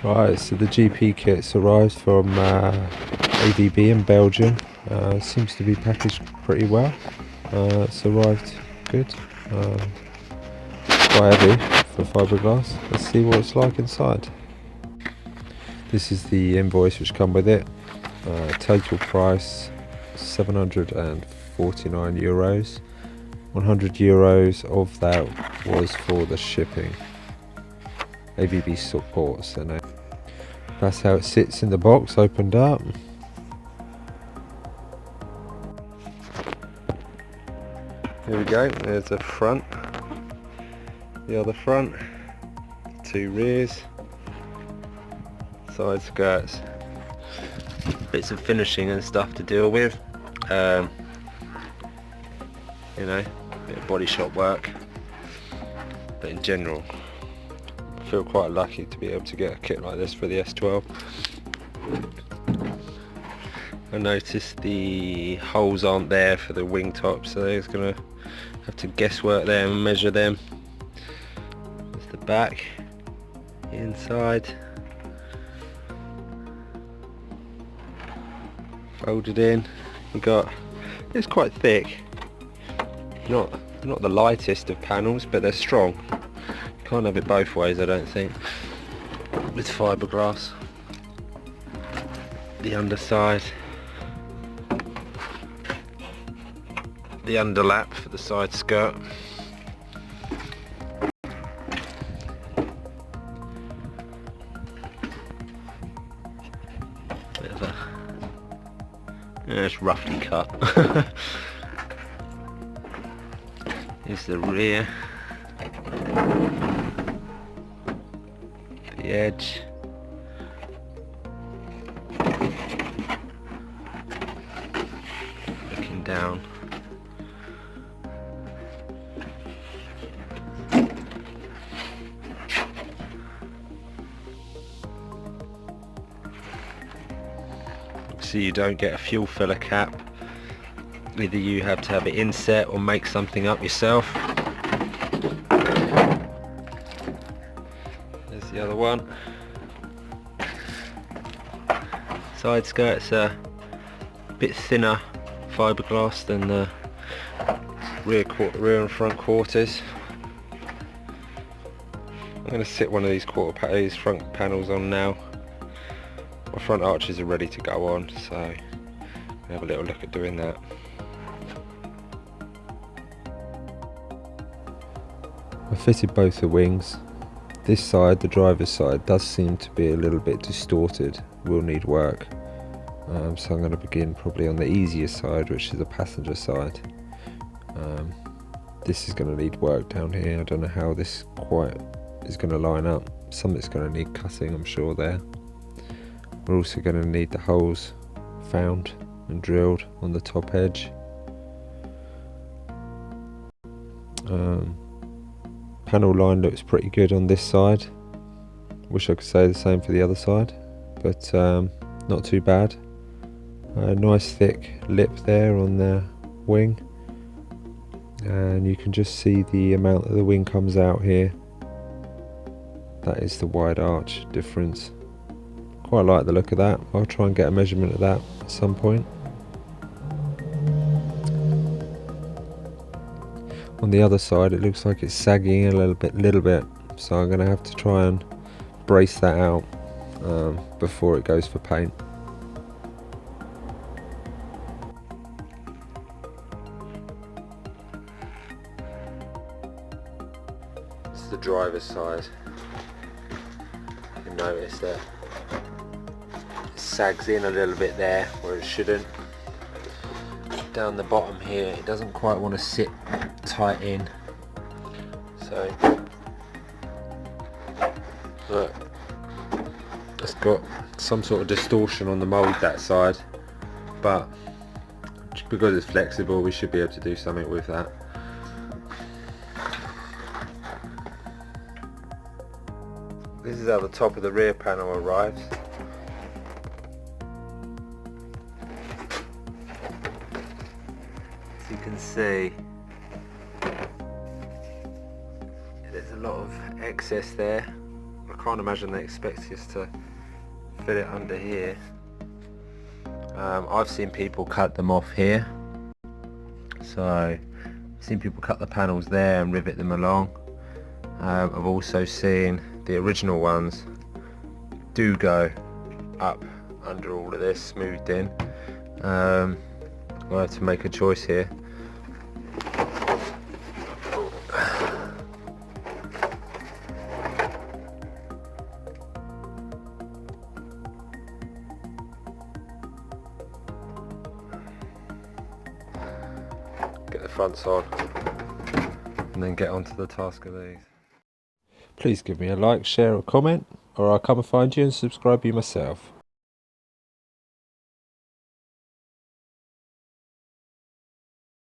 Right, so the GP kit's arrived from AVB in Belgium. Seems to be packaged pretty well. It's arrived good. Quite heavy for fiberglass. Let's see what it's like inside. This is the invoice which come with it. Total price €749. €100 of that was for the shipping. AVB Sports, and that's how it sits in the box, opened up. Here we go, there's the front, the other front, two rears, side skirts, bits of finishing and stuff to deal with, you know, bit of body shop work, but in general I feel quite lucky to be able to get a kit like this for the S12. I noticed the holes aren't there for the wing tops, so they're going to have to guesswork them and measure them. There's the back, the inside, folded in. You got, it's quite thick, not the lightest of panels, but they're strong. Can't have it both ways, I don't think, with fiberglass. The underside, the underlap for the side skirt, bit of a, yeah, it's roughly cut. Here's the rear, the edge, looking down, so you don't get a fuel filler cap. Either you have to have it inset or make something up yourself. There's the other one. Side skirt's a bit thinner fiberglass than the rear and front quarters. I'm going to sit one of these front panels on now. My front arches are ready to go on, so I'll have a little look at doing that. I fitted both the wings. This side, the driver's side, does seem to be a little bit distorted, will need work. So I'm going to begin probably on the easier side, which is the passenger side. This is going to need work down here. I don't know how this quite is going to line up. Something's going to need cutting, I'm sure, there. We're also going to need the holes found and drilled on the top edge. Panel line looks pretty good on this side. Wish I could say the same for the other side, but not too bad. A nice thick lip there on the wing, and you can just see the amount that the wing comes out here. That is the wide arch difference. Quite like the look of that. I'll try and get a measurement of that at some point. On the other side, it looks like it's sagging a little bit, so I'm going to have to try and brace that out before it goes for paint. This is the driver's side. You can notice that it sags in a little bit there where it shouldn't. Down the bottom here, it doesn't quite want to sit tight in, so look, it's got some sort of distortion on the mould that side, but because it's flexible we should be able to do something with that. This is how the top of the rear panel arrives. As you can see, there's a lot of excess there. I can't imagine they expect us to fit it under here. I've seen people cut them off here, so I've seen people cut the panels there and rivet them along. I've also seen the original ones do go up under all of this, smoothed in. We'll have to make a choice here. Get the fronts on and then get onto the task of these. Please give me a like, share or comment, or I'll come and find you and subscribe you myself.